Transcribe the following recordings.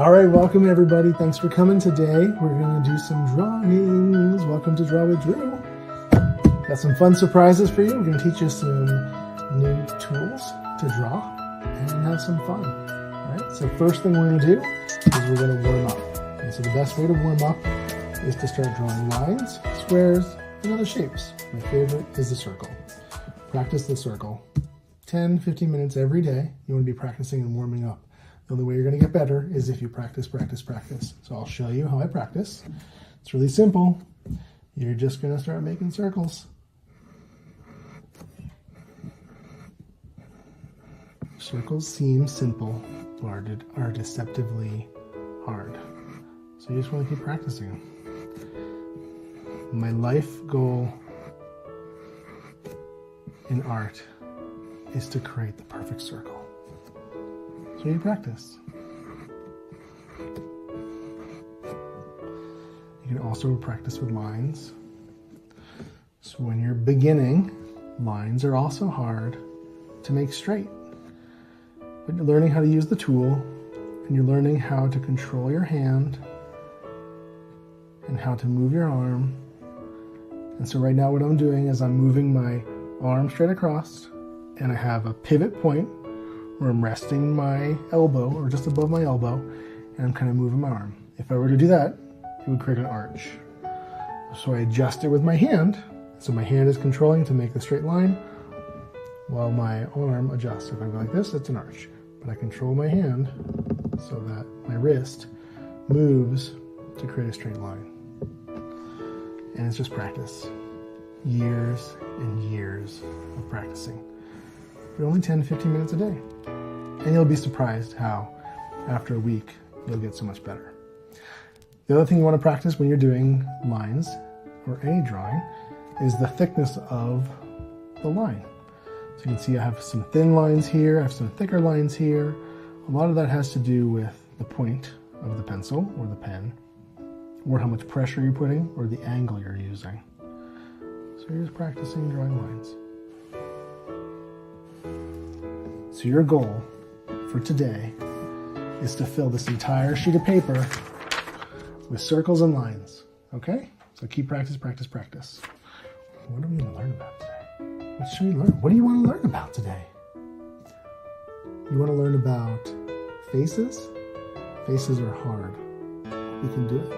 All right, welcome everybody. Thanks for coming today. We're going to do some drawings. Welcome to Draw with Drew. Got some fun surprises for you. We're going to teach you some new tools to draw and have some fun. All right, so first thing we're going to do is we're going to warm up. And so the best way to warm up is to start drawing lines, squares, and other shapes. My favorite is the circle. Practice the circle. 10, 15 minutes every day. You want to be practicing and warming up. The only way you're going to get better is if you practice, practice, practice. So I'll show you how I practice. It's really simple. You're just going to start making circles. Circles seem simple, but are deceptively hard. So you just want to keep practicing. My life goal in art is to create the perfect circle. So you practice. You can also practice with lines. So when you're beginning, lines are also hard to make straight. But you're learning how to use the tool, and you're learning how to control your hand and how to move your arm. And so right now what I'm doing is I'm moving my arm straight across, and I have a pivot point where I'm resting my elbow, or just above my elbow, and I'm kind of moving my arm. If I were to do that, it would create an arch. So I adjust it with my hand. So my hand is controlling to make the straight line, while my arm adjusts. If I go like this, it's an arch. But I control my hand so that my wrist moves to create a straight line. And it's just practice. Years and years of practicing. But only 10 to 15 minutes a day. And you'll be surprised how, after a week, you'll get so much better. The other thing you want to practice when you're doing lines, or any drawing, is the thickness of the line. So you can see I have some thin lines here, I have some thicker lines here. A lot of that has to do with the point of the pencil or the pen, or how much pressure you're putting, or the angle you're using. So you're just practicing drawing lines. So your goal for today is to fill this entire sheet of paper with circles and lines, okay? So keep practice, practice, practice. What are we going to learn about today? What should we learn? What do you want to learn about today? You want to learn about faces? Faces are hard. We can do it.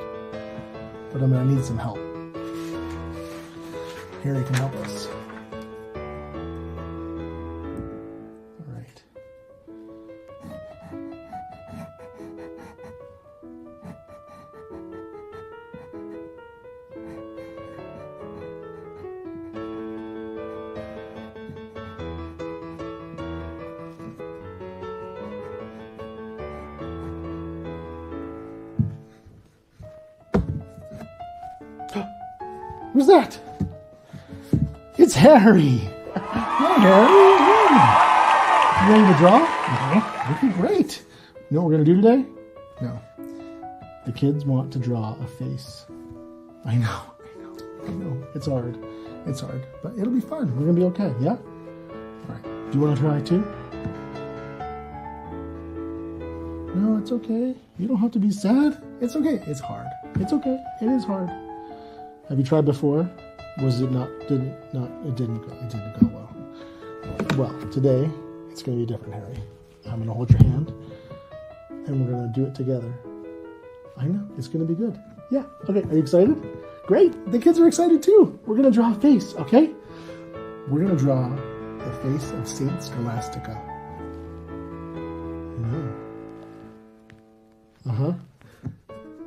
But I'm going to need some help. Harry can help us. All right. Who's that? It's Harry. Hi, Harry. You ready to draw? Okay, great. You know what we're going to do today? No. The kids want to draw a face. I know. It's hard. But it'll be fun. We're going to be okay, yeah? All right. Do you want to try too? No, it's okay. You don't have to be sad. It's okay. It's hard. It's okay. It is hard. Have you tried before? Was it not? It didn't go well. Well, today it's going to be different, Harry. I'm going to hold your hand, and we're going to do it together. I know it's going to be good. Yeah. Okay. Are you excited? Great. The kids are excited too. We're going to draw a face. Okay. We're going to draw the face of St Scholastica. Uh-huh.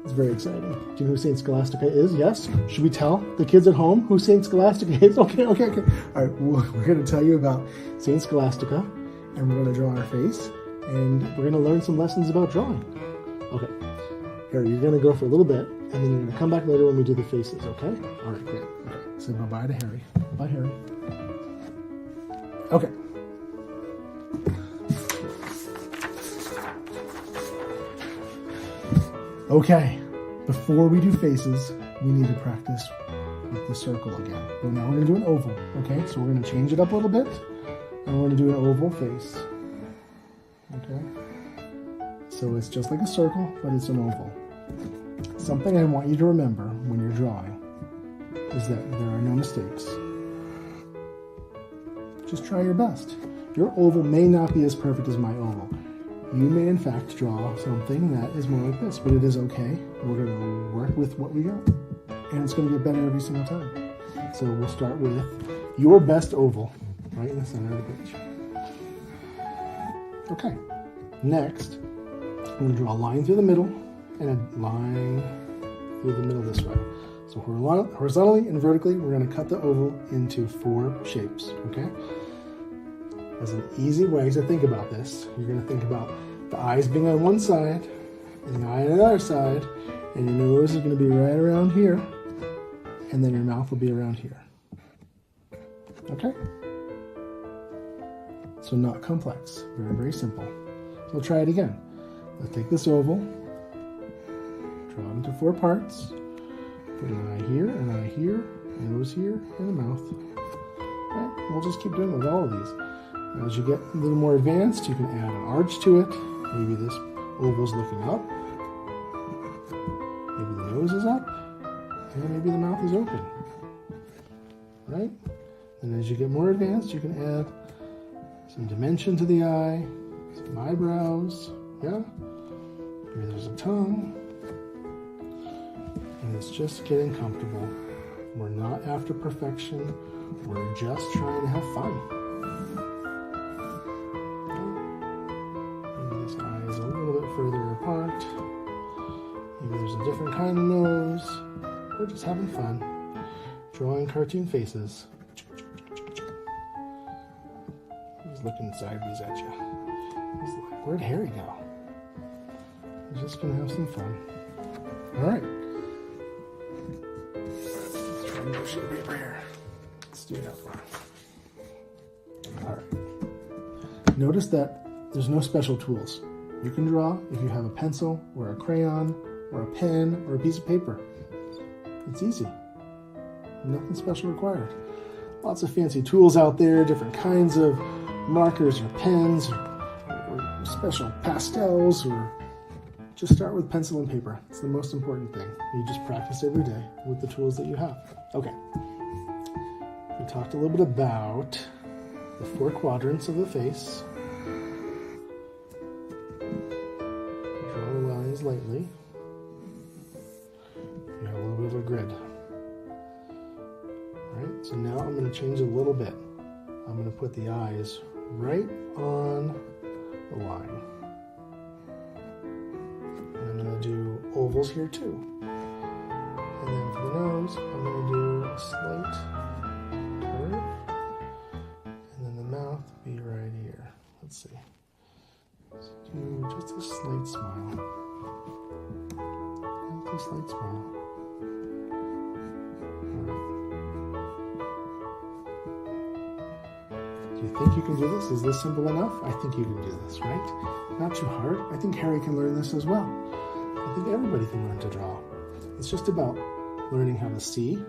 It's very exciting. Do you know who St Scholastica is? Yes? Should we tell the kids at home who St Scholastica is? Okay. All right, we're going to tell you about St Scholastica, and we're going to draw our face, and we're going to learn some lessons about drawing. Okay. Harry, you're going to go for a little bit, and then you're going to come back later when we do the faces, okay? All right, great. Okay, say bye-bye to Harry. Bye, Harry. Okay. Okay, before we do faces, we need to practice with the circle again. But now we're going to do an oval, okay? So we're going to change it up a little bit, and we're going to do an oval face, okay? So it's just like a circle, but it's an oval. Something I want you to remember when you're drawing is that there are no mistakes. Just try your best. Your oval may not be as perfect as my oval. You may in fact draw something that is more like this, but it is okay. We're going to work with what we got, and it's going to get better every single time. So we'll start with your best oval right in the center of the page. Okay, next I'm going to draw a line through the middle and a line through the middle this way. So horizontally and vertically, we're going to cut the oval into 4 shapes, okay? As an easy way to think about this, you're going to think about the eyes being on one side and the eye on the other side, and your nose is going to be right around here, and then your mouth will be around here. Okay? So not complex, very, very simple. So we'll try it again. Let's take this oval, draw it into 4 parts, put an eye here, an eye here, a nose here, and a mouth. Right? We'll just keep doing it with all of these. As you get a little more advanced, you can add an arch to it. Maybe this oval's looking up. Maybe the nose is up. And maybe the mouth is open. Right? And as you get more advanced, you can add some dimension to the eye, some eyebrows. Yeah? Maybe there's a tongue. And it's just getting comfortable. We're not after perfection. We're just trying to have fun. Further apart. Maybe there's a different kind of nose. We're just having fun. Drawing cartoon faces. He's looking sideways at you. He's like, where'd Harry go? He's just gonna have some fun. Alright. Let's try and do some paper here. Let's do that far. Alright. Notice that there's no special tools. You can draw if you have a pencil or a crayon or a pen or a piece of paper. It's easy. Nothing special required. Lots of fancy tools out there, different kinds of markers or pens or special pastels, or just start with pencil and paper. It's the most important thing. You just practice every day with the tools that you have. Okay. We talked a little bit about the 4 quadrants of the face. Lightly. You have a little bit of a grid. Alright, so now I'm going to change a little bit. I'm going to put the eyes right on the line. And I'm going to do ovals here too. And then for the nose, I'm going to do a slight curve. And then the mouth will be right here. Let's see. Let's do just a slight smile. A slight smile. Do you think you can do this? Is this simple enough? I think you can do this, right? Not too hard. I think Harry can learn this as well. I think everybody can learn to draw. It's just about learning how to see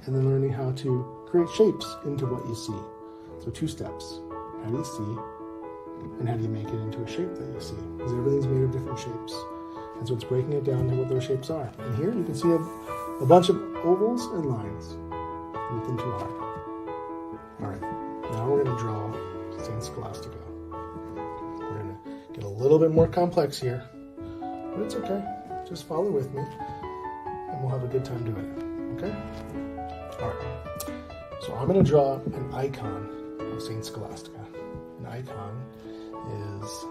and then learning how to create shapes into what you see. So 2 steps. How do you see? And how do you make it into a shape that you see? Because everything's made of different shapes. And so it's breaking it down to what those shapes are. And here you can see a bunch of ovals and lines. Nothing too hard. Alright, now we're going to draw St Scholastica. We're going to get a little bit more complex here. But it's okay. Just follow with me. And we'll have a good time doing it. Okay? Alright. So I'm going to draw an icon of St Scholastica. An icon is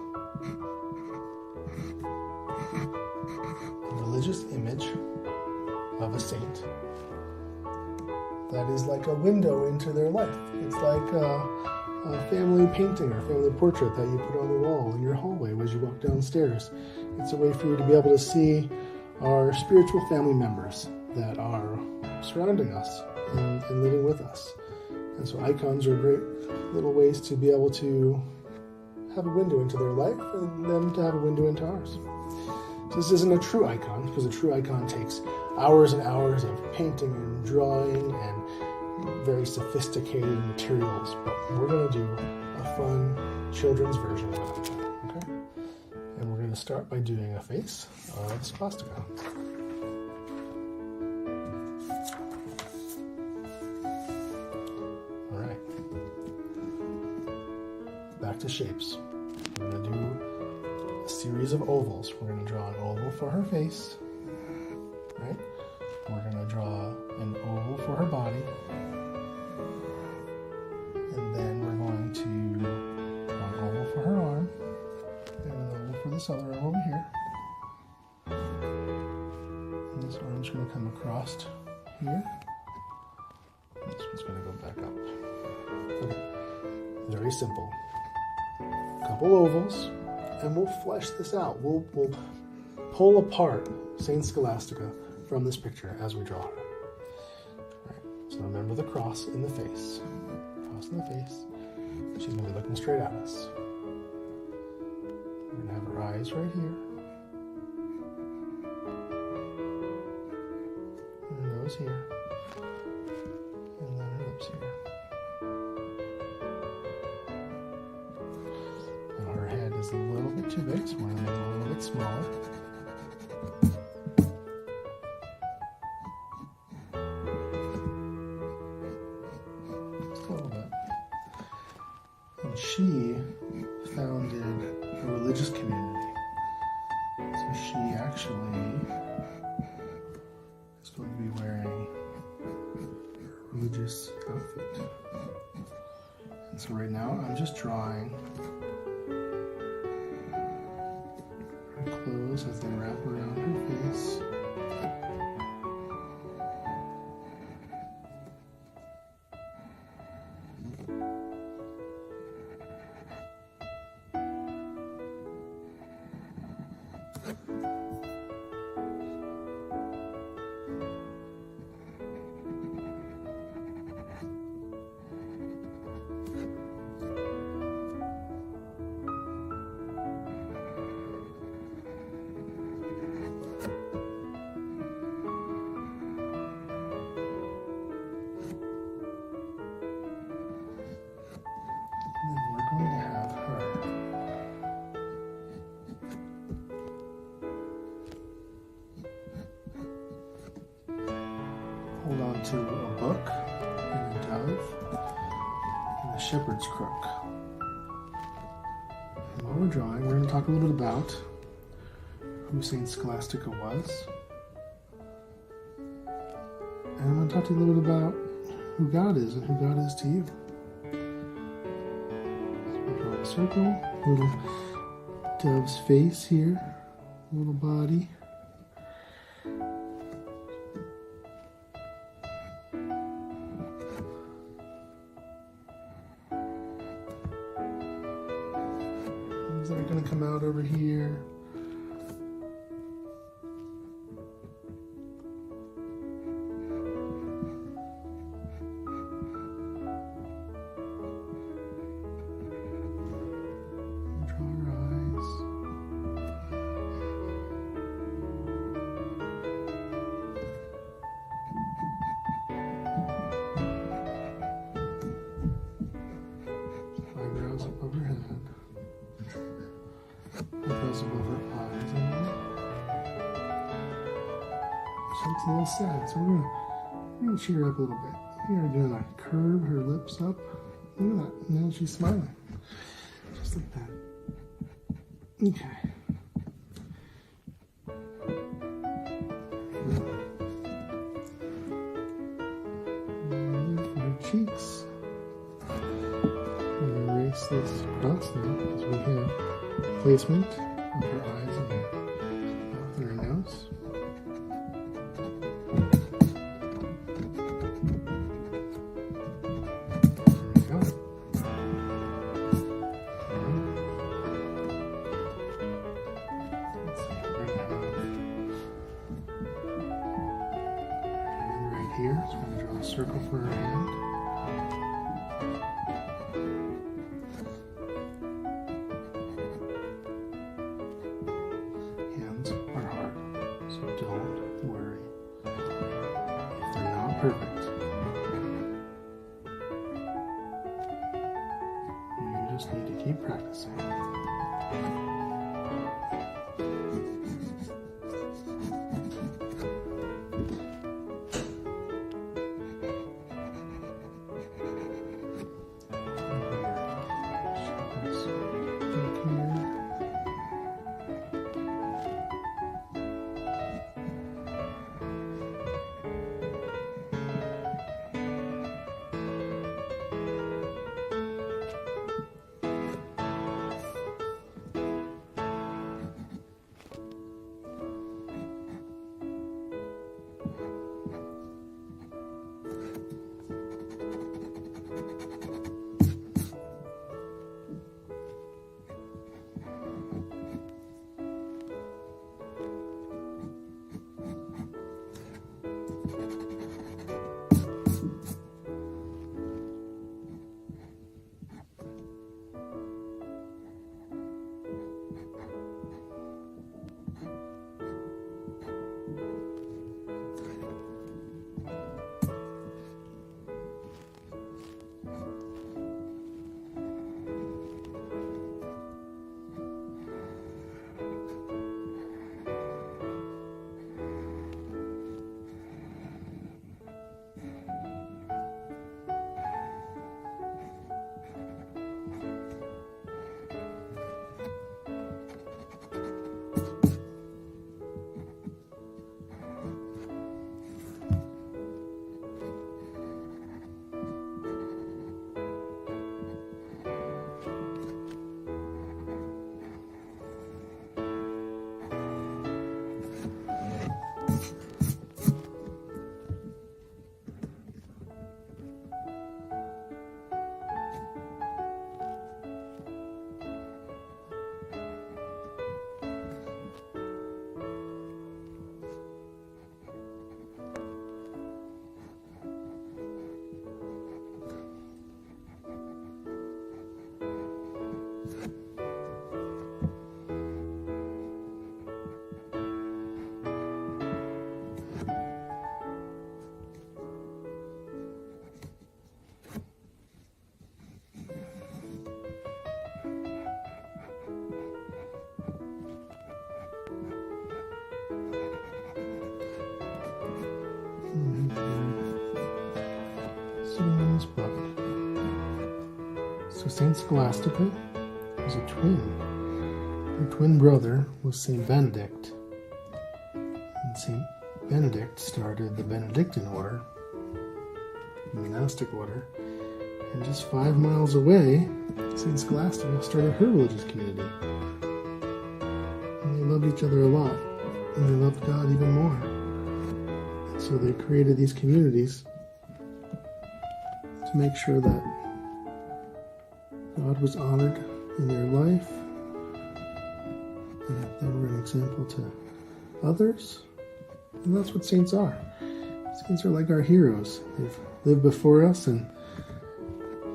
a religious image of a saint that is like a window into their life. It's like a family painting or family portrait that you put on the wall in your hallway as you walk downstairs. It's a way for you to be able to see our spiritual family members that are surrounding us and living with us. And so icons are great little ways to be able to have a window into their life and then to have a window into ours. So this isn't a true icon, because a true icon takes hours and hours of painting and drawing and very sophisticated materials, but we're going to do a fun children's version of an icon, okay? And we're going to start by doing a face of Scholastica. Alright. Back to shapes. We're going to do a series of ovals. We're going to draw an oval for her face. Right? We're going to draw an oval for her body. And then we're going to draw an oval for her arm. And an oval for this other arm over here. And this arm's going to come across here. And this one's going to go back up. Okay. Very simple. Couple ovals, and we'll flesh this out. We'll pull apart St Scholastica from this picture as we draw her. All right, so remember the cross in the face. Cross in the face. She's going to be looking straight at us. We're going to have her eyes right here. And her nose here. And then her lips here. Her head is a little bit too big, so we're going to make it a little bit smaller. Just a little bit. And she founded a religious community. So she actually is going to be wearing a religious outfit. And so right now I'm just drawing clothes as they wrap around her face. And then we're going to have her hold on to a book and a dove and a shepherd's crook. And while we're drawing, we're going to talk a little bit about who St Scholastica was. And I'm going to talk to you a little bit about who God is and who God is to you. Circle, little dove's face here, little body. Things that are going to come out over here. Eyebrows above her eyes. She looks a little sad, so we're gonna cheer her up a little bit. Here, we're gonna curve her lips up. Look at that. Now she's smiling. Just like that. Okay. And for her cheeks. I'm gonna erase this across now because we have placement of her eyes and her mouth and her nose. There we go. Let's see, we're going to have her hand right here. So we're going to draw a circle for her hand. Don't worry if they're not perfect. You just need to keep practicing. St Scholastica was a twin. Her twin brother was St Benedict. And St Benedict started the Benedictine order, the monastic order. And just 5 miles away, St Scholastica started her religious community. And they loved each other a lot. And they loved God even more. And so they created these communities to make sure that God was honored in their life, and that they were an example to others. And that's what saints are. Saints are like our heroes. They've lived before us and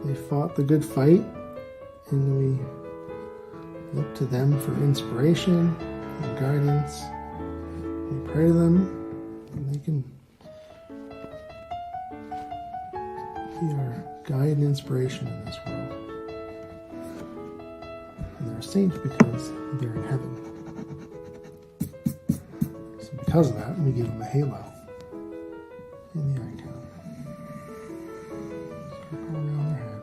they fought the good fight, and we look to them for inspiration and guidance. We pray to them, and they can be our guide and inspiration in this world. And they're saints because they're in heaven. So because of that, we give them a halo in the icon. Circle around their head.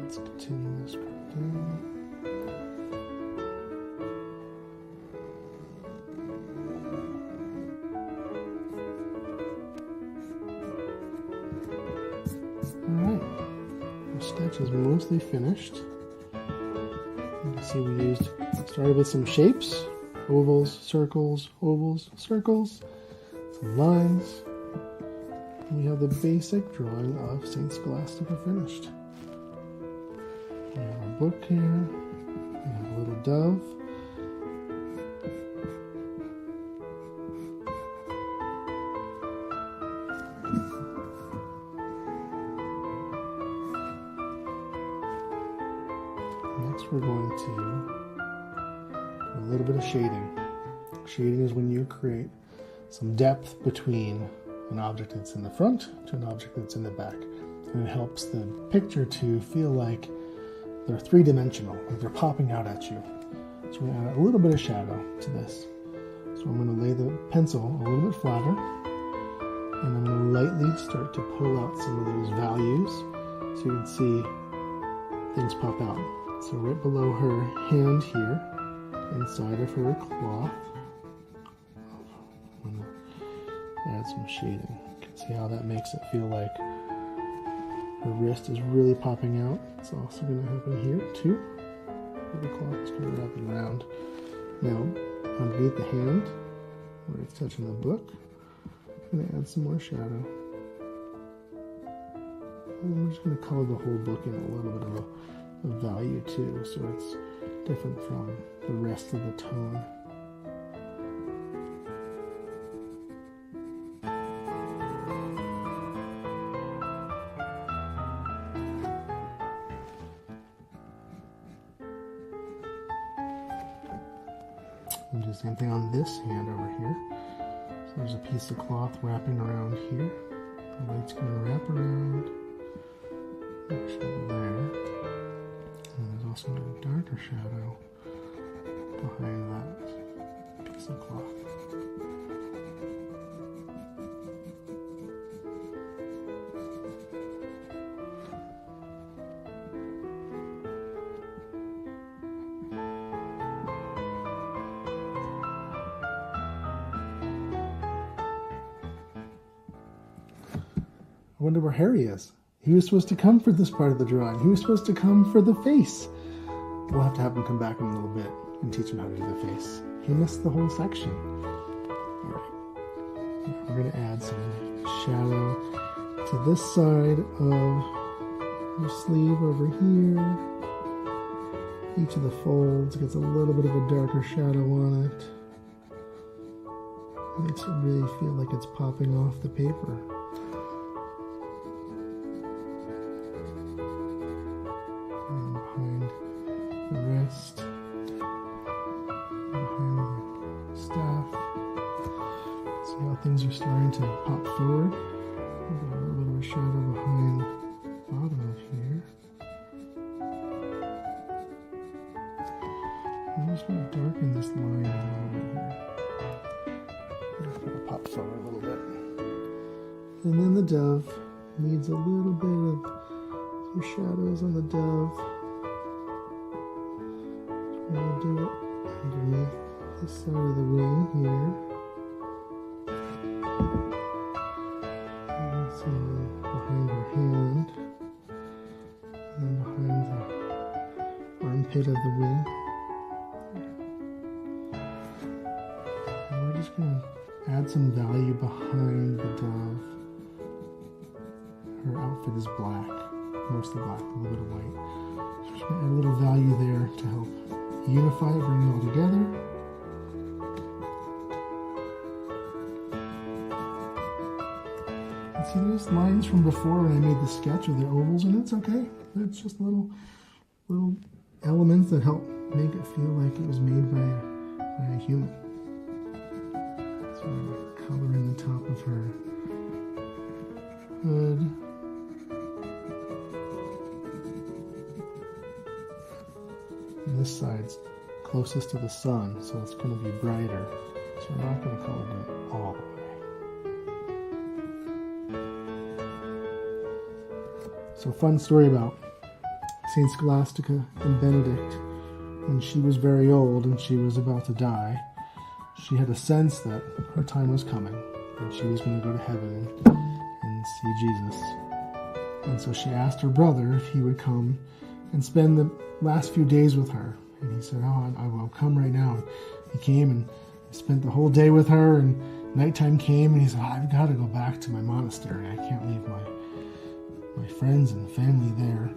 Let's continue this down. Alright, our sketch is mostly finished. You can see we started with some shapes, ovals, circles, some lines. And we have the basic drawing of St Scholastica finished. We have our book here, we have a little dove. Next we're going to do a little bit of shading. Shading is when you create some depth between an object that's in the front to an object that's in the back. And it helps the picture to feel like they're three-dimensional, like they're popping out at you. So we're going to add a little bit of shadow to this. So I'm going to lay the pencil a little bit flatter, and I'm going to lightly start to pull out some of those values so you can see things pop out. So right below her hand here, inside of her cloth, I'm going to add some shading. You can see how that makes it feel like her wrist is really popping out. It's also going to happen here too. The cloth is going to wrap it around. Now, underneath the hand, where it's touching the book, I'm going to add some more shadow. And we're just going to color the whole book in a little bit of a value too, so it's different from the rest of the tone. And do the same thing on this hand over here. So there's a piece of cloth wrapping around here. The light's going to wrap around. That shadow there. And there's also a darker shadow behind that piece of cloth. wonder where Harry is. He was supposed to come for this part of the drawing. He was supposed to come for the face. We'll have to have him come back in a little bit and teach him how to do the face. He missed the whole section. All right. Now we're going to add some shadow to this side of your sleeve over here. Each of the folds gets a little bit of a darker shadow on it. Makes it really feel like it's popping off the paper. And behind the wrist, behind the staff. See how things are starting to pop forward? We've got a little bit of a shadow behind the bottom of here. I'm just going to darken this line a little bit here. It'll pop forward a little bit. And then the dove needs a little bit of some shadows on the dove. Just going to do it underneath this side of the wing here. And some behind her hand. And then behind the armpit of the wing. And we're just going to add some value behind the dove. Her outfit is black, mostly black, a little bit of white. So we're just going to add a little value there to help unify it, bring it all together. And see, there's lines from before when I made the sketch with the ovals, and it's okay. It's just little elements that help make it feel like it was made by a human. So I'm going to color in the top of her hood. And this side's closest to the sun, so it's going to be brighter. So we're not going to color it all the way. So fun story about St Scholastica and Benedict. When she was very old and she was about to die, she had a sense that her time was coming, that she was going to go to heaven and see Jesus. And so she asked her brother if he would come and spend the last few days with her. And he said, "Oh, I will come right now." He came and spent the whole day with her, and nighttime came, and he said, "I've got to go back to my monastery. I can't leave my friends and family there."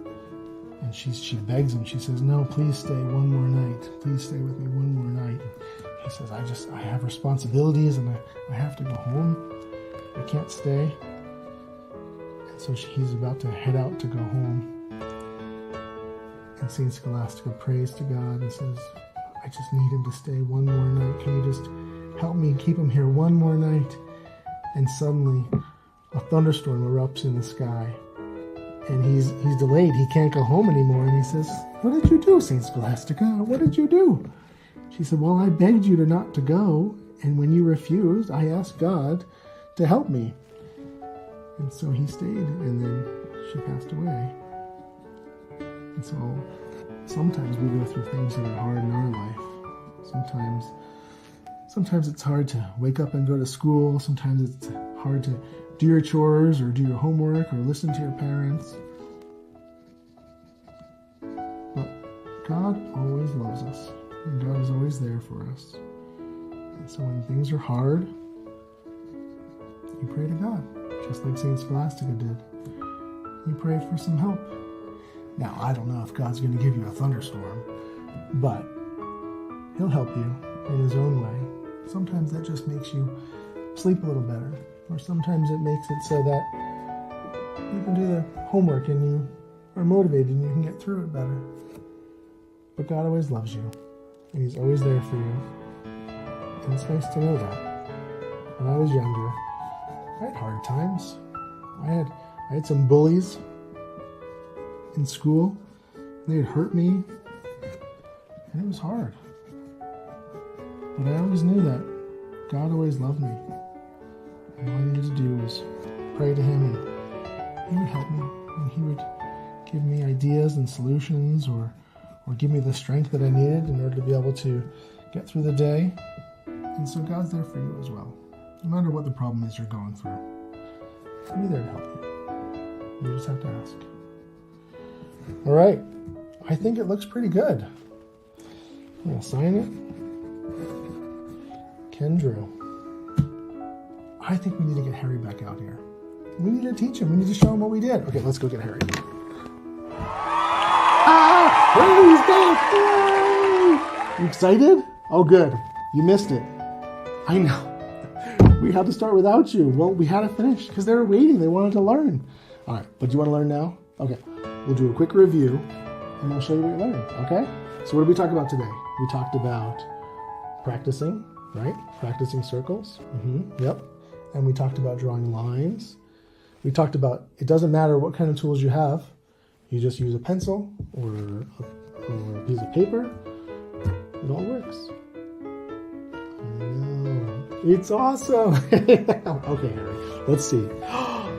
And she begs him. She says, "No, please stay one more night. Please stay with me one more night." And he says, I have responsibilities, and I have to go home. I can't stay." And so he's about to head out to go home. And St. Scholastica prays to God and says, "I just need him to stay one more night. Can you just help me keep him here one more night?" And suddenly a thunderstorm erupts in the sky. And he's delayed. He can't go home anymore. And he says, "What did you do, St. Scholastica? What did you do?" She said, "Well, I begged you not to go. And when you refused, I asked God to help me." And so he stayed. And then she passed away. And so sometimes we go through things that are hard in our life. Sometimes it's hard to wake up and go to school. Sometimes it's hard to do your chores or do your homework or listen to your parents. But God always loves us, and God is always there for us. And so when things are hard, you pray to God, just like St. Scholastica did. You pray for some help. Now, I don't know if God's going to give you a thunderstorm, but he'll help you in his own way. Sometimes that just makes you sleep a little better. Or sometimes it makes it so that you can do the homework and you are motivated and you can get through it better. But God always loves you, and he's always there for you. And it's nice to know that. When I was younger, I had hard times. I had some bullies in school. They had hurt me, and it was hard. But I always knew that God always loved me. And all I needed to do was pray to him, and he would help me, and he would give me ideas and solutions, or give me the strength that I needed in order to be able to get through the day. And so God's there for you as well. No matter what the problem is you're going through, he'll be there to help you. You just have to ask. All right. I think it looks pretty good. I'm going to sign it. Ken drew. I think we need to get Harry back out here. We need to teach him. We need to show him what we did. Okay, let's go get Harry. Ah! Harry's back! Yay! You excited? Oh, good. You missed it. I know. We had to start without you. Well, we had to finish because they were waiting. They wanted to learn. All right, but do you want to learn now? Okay, we'll do a quick review and I'll show you what you learned, okay? So what did we talk about today? We talked about practicing, right? Practicing circles. Yep. And we talked about drawing lines. We talked about it doesn't matter what kind of tools you have. You just use a pencil or a piece of paper. It all works. I know. It's awesome. Okay, Harry, let's see.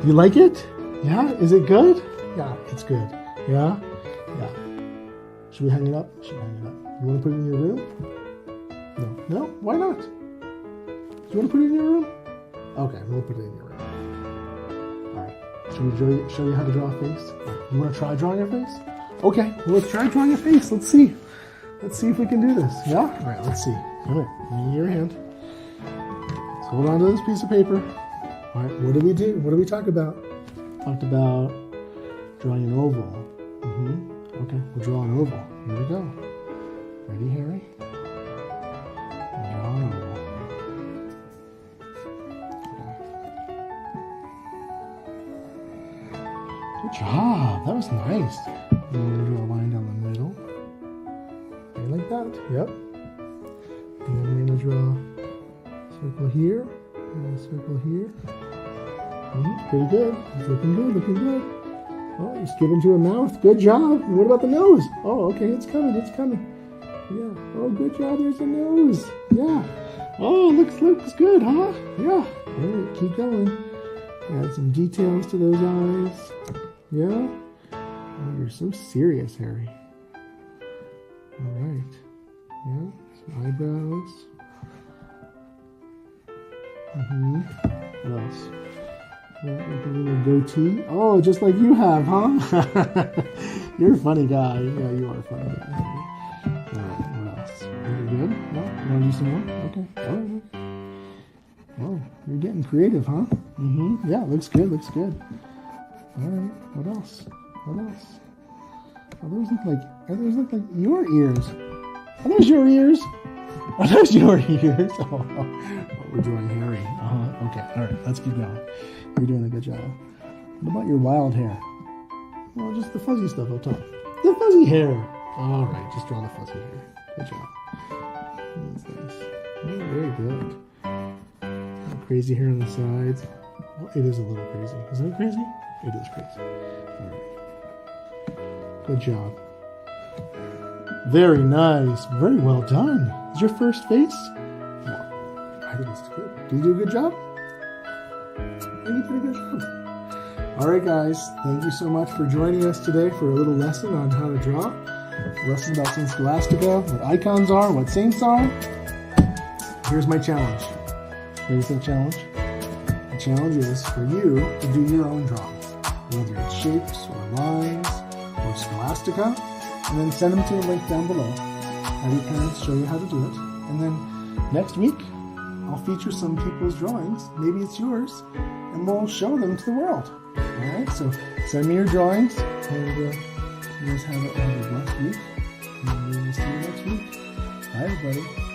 You like it? Yeah? Is it good? Yeah, it's good. Yeah? Yeah. Should we hang it up? Should we hang it up? You want to put it in your room? No. No? Why not? Do you want to put it in your room? Okay, we'll put it in your room. All right. Should we show you how to draw a face? You want to try drawing a face? Okay, well, let's try drawing a face. Let's see. Let's see if we can do this. Yeah? All right, let's see. Come here. Give me your hand. Let's hold on to this piece of paper. All right, what did we do? What did we talk about? Talked about drawing an oval. Okay, we'll draw an oval. Here we go. Ready, Harry? Draw an oval. Okay. Good job. That was nice. And we're going to draw a line down the middle. Okay, like that. Yep. And then we're going to draw a circle here and a circle here. Pretty good. It's looking good, looking good. Oh, it's given to a mouth. Good job. What about the nose? Oh, okay, it's coming, it's coming. Yeah. Oh, good job. There's a nose. Yeah. Oh, looks good, huh? Yeah. All right, keep going. Add some details to those eyes. Yeah. Oh, you're so serious, Harry. All right. Yeah. Some eyebrows. What else? Like a little goatee. Oh, just like you have, huh? You're a funny guy. Yeah, you are a funny guy. All right, what else? Are you good? No? You want to do some more? Okay. All right. Oh, you're getting creative, huh? Yeah, looks good, looks good. All right, what else? What else? Oh, those look like your ears. Are those your ears? Are those your ears? Oh, we're drawing Harry. Okay, all right, let's keep going. You're doing a good job. What about your wild hair? Well, just the fuzzy stuff up top. The fuzzy hair. All right, just draw the fuzzy hair. Good job. That's nice. Oh, very good. Crazy hair on the sides. Well, it is a little crazy. Isn't it crazy? It is crazy. All right. Good job. Very nice. Very well done. Is your first face? Well, I think it's good. Did you do a good job? I think you did a good job. All right, guys. Thank you so much for joining us today for a little lesson on how to draw. A lesson about St Scholastica, what icons are, what saints are. Here's my challenge. Ready for the challenge? The challenge is for you to do your own drawings, whether it's shapes or lines or Scholastica, and then send them to the link down below. Have your parents show you how to do it. And then next week, I'll feature some people's drawings. Maybe it's yours, and we'll show them to the world. All right, so send me your drawings, and you guys have a blessed week. And we'll see you next week. Bye, everybody.